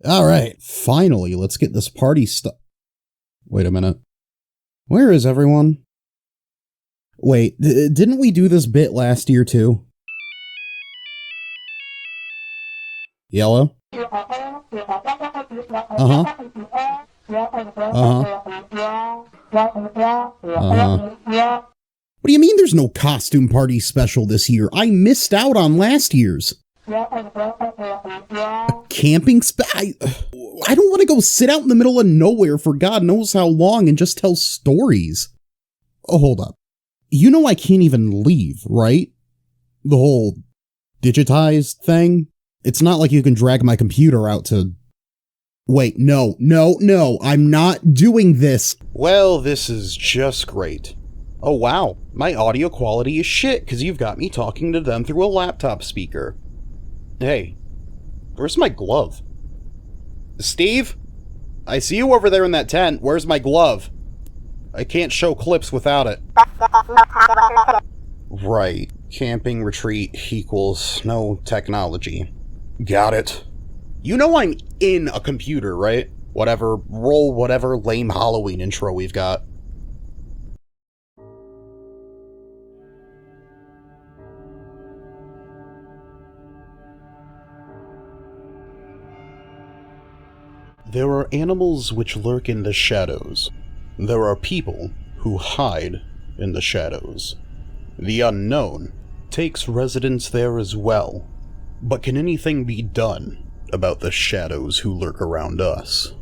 Alright, finally, let's get this party Wait a minute. Where is everyone? Wait, didn't we do this bit last year too? Yellow? Uh-huh. What do you mean there's no costume party special this year? I missed out on last year's. A camping I don't want to go sit out in the middle of nowhere for God knows how long and just tell stories. Oh, hold up. You know I can't even leave, right? The whole digitized thing? It's not like you can drag my computer out to... Wait, no, I'm not doing this. Well, this is just great. Oh wow, my audio quality is shit because you've got me talking to them through a laptop speaker. Hey, where's my glove? Steve? I see you over there in that tent. Where's my glove? I can't show clips without it. Right. Camping retreat equals no technology. Got it. You know I'm in a computer, right? Roll whatever lame Halloween intro we've got. There are animals which lurk in the shadows. There are people who hide in the shadows. The unknown takes residence there as well. But can anything be done about the shadows who lurk around us?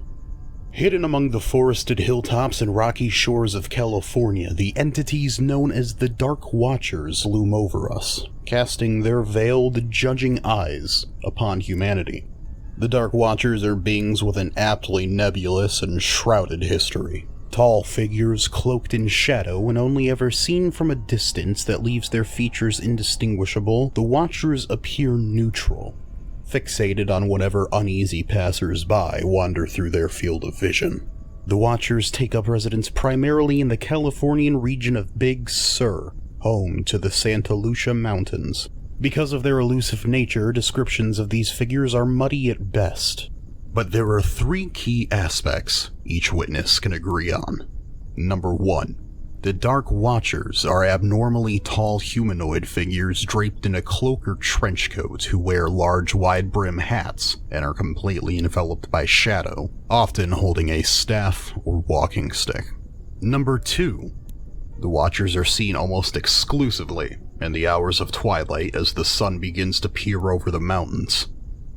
Hidden among the forested hilltops and rocky shores of California, the entities known as the Dark Watchers loom over us, casting their veiled, judging eyes upon humanity. The Dark Watchers are beings with an aptly nebulous and shrouded history. Tall figures cloaked in shadow and only ever seen from a distance that leaves their features indistinguishable, the Watchers appear neutral, fixated on whatever uneasy passers-by wander through their field of vision. The Watchers take up residence primarily in the Californian region of Big Sur, home to the Santa Lucia Mountains. Because of their elusive nature, descriptions of these figures are muddy at best. But there are three key aspects each witness can agree on. Number 1. The Dark Watchers are abnormally tall humanoid figures draped in a cloak or trench coat who wear large wide-brim hats and are completely enveloped by shadow, often holding a staff or walking stick. Number 2. The Watchers are seen almost exclusively in the hours of twilight as the sun begins to peer over the mountains.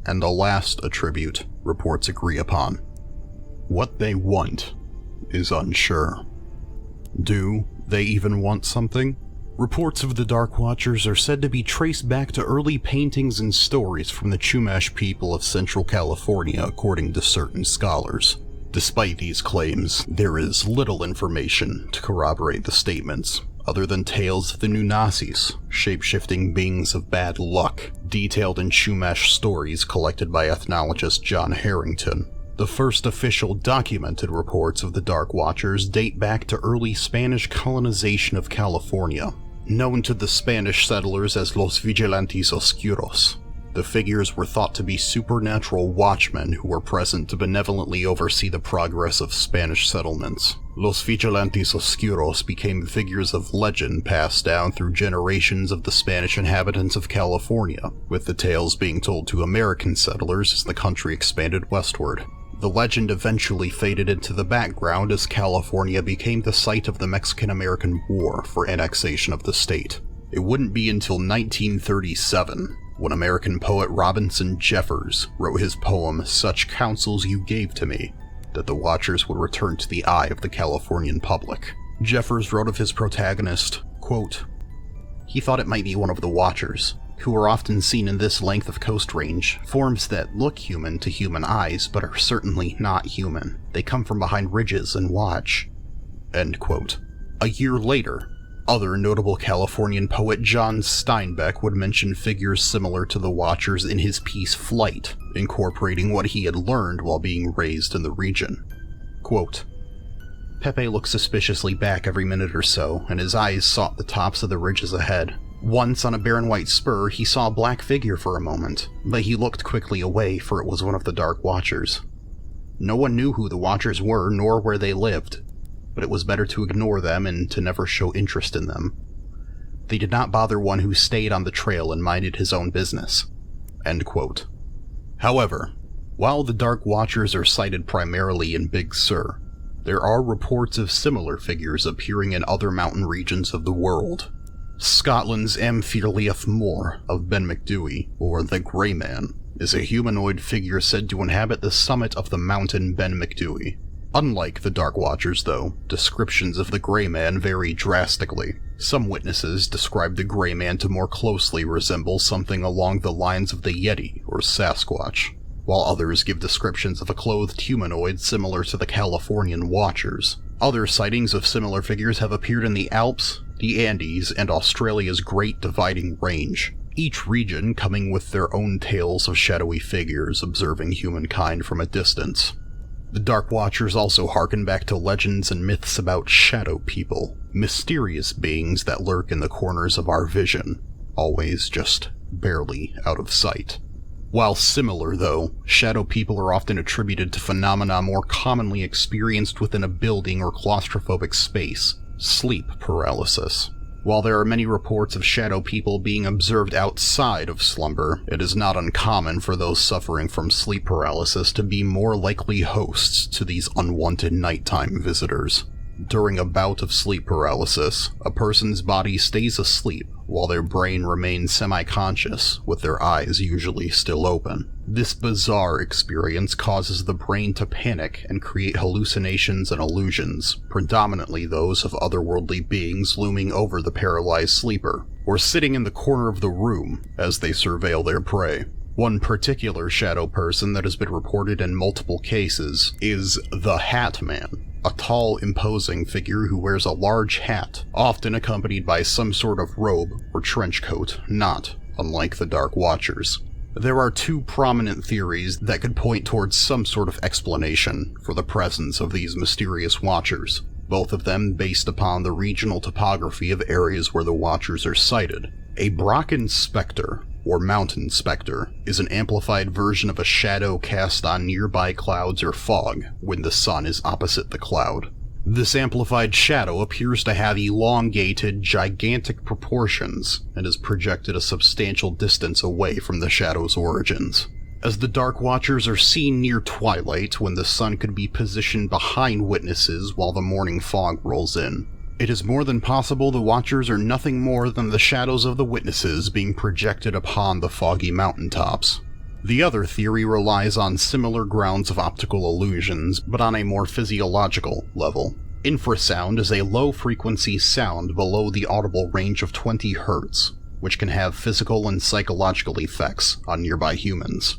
And the last attribute reports agree upon. What they want is unsure. Do they even want something? Reports of the Dark Watchers are said to be traced back to early paintings and stories from the Chumash people of Central California, according to certain scholars. Despite these claims, there is little information to corroborate the statements, other than tales of the Nunazis, shape-shifting beings of bad luck, detailed in Chumash stories collected by ethnologist John Harrington. The first official documented reports of the Dark Watchers date back to early Spanish colonization of California, known to the Spanish settlers as Los Vigilantes Oscaros. The figures were thought to be supernatural watchmen who were present to benevolently oversee the progress of Spanish settlements. Los Vigilantes Oscaros became figures of legend passed down through generations of the Spanish inhabitants of California, with the tales being told to American settlers as the country expanded westward. The legend eventually faded into the background as California became the site of the Mexican-American War for annexation of the state. It wouldn't be until 1937, when American poet Robinson Jeffers wrote his poem Such Counsels You Gave to Me, that the Watchers would return to the eye of the Californian public. Jeffers wrote of his protagonist, quote, "He thought it might be one of the Watchers, who are often seen in this length of coast range, forms that look human to human eyes but are certainly not human. They come from behind ridges and watch." End quote. A year later, other notable Californian poet John Steinbeck would mention figures similar to the Watchers in his piece Flight, incorporating what he had learned while being raised in the region. Quote, "Pepe looked suspiciously back every minute or so, and his eyes sought the tops of the ridges ahead. Once on a barren white spur, he saw a black figure for a moment, but he looked quickly away, for it was one of the Dark Watchers. No one knew who the Watchers were nor where they lived, but it was better to ignore them and to never show interest in them. They did not bother one who stayed on the trail and minded his own business." End quote. However, while the Dark Watchers are sighted primarily in Big Sur, there are reports of similar figures appearing in other mountain regions of the world. Scotland's Amphirliath Moor of Ben Macdui, or the Grey Man, is a humanoid figure said to inhabit the summit of the mountain Ben Macdui. Unlike the Dark Watchers, though, descriptions of the Grey Man vary drastically. Some witnesses describe the Grey Man to more closely resemble something along the lines of the Yeti or Sasquatch, while others give descriptions of a clothed humanoid similar to the Californian Watchers. Other sightings of similar figures have appeared in the Alps, the Andes, and Australia's Great Dividing Range, each region coming with their own tales of shadowy figures observing humankind from a distance. The Dark Watchers also harken back to legends and myths about shadow people, mysterious beings that lurk in the corners of our vision, always just barely out of sight. While similar, though, shadow people are often attributed to phenomena more commonly experienced within a building or claustrophobic space: sleep paralysis. While there are many reports of shadow people being observed outside of slumber, it is not uncommon for those suffering from sleep paralysis to be more likely hosts to these unwanted nighttime visitors. During a bout of sleep paralysis, a person's body stays asleep while their brain remains semi-conscious, with their eyes usually still open. This bizarre experience causes the brain to panic and create hallucinations and illusions, predominantly those of otherworldly beings looming over the paralyzed sleeper, or sitting in the corner of the room as they surveil their prey. One particular shadow person that has been reported in multiple cases is the Hat Man, a tall, imposing figure who wears a large hat, often accompanied by some sort of robe or trench coat, not unlike the Dark Watchers. There are two prominent theories that could point towards some sort of explanation for the presence of these mysterious Watchers, both of them based upon the regional topography of areas where the Watchers are sighted. A Brocken Spectre, or Mountain Spectre, is an amplified version of a shadow cast on nearby clouds or fog when the sun is opposite the cloud. This amplified shadow appears to have elongated, gigantic proportions and is projected a substantial distance away from the shadow's origins. As the Dark Watchers are seen near twilight when the sun could be positioned behind witnesses while the morning fog rolls in, it is more than possible the Watchers are nothing more than the shadows of the witnesses being projected upon the foggy mountaintops. The other theory relies on similar grounds of optical illusions, but on a more physiological level. Infrasound is a low-frequency sound below the audible range of 20 Hz, which can have physical and psychological effects on nearby humans.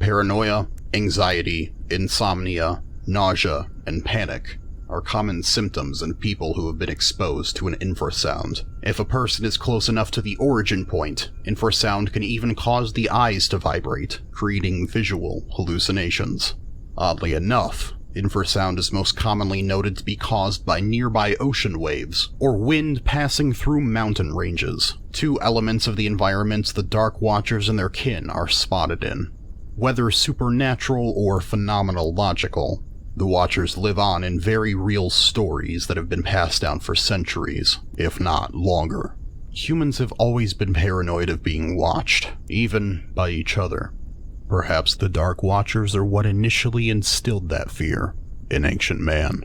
Paranoia, anxiety, insomnia, nausea, and panic are common symptoms in people who have been exposed to an infrasound. If a person is close enough to the origin point, infrasound can even cause the eyes to vibrate, creating visual hallucinations. Oddly enough, infrasound is most commonly noted to be caused by nearby ocean waves, or wind passing through mountain ranges, two elements of the environments the Dark Watchers and their kin are spotted in. Whether supernatural or phenomenological, the Watchers live on in very real stories that have been passed down for centuries, if not longer. Humans have always been paranoid of being watched, even by each other. Perhaps the Dark Watchers are what initially instilled that fear in ancient man.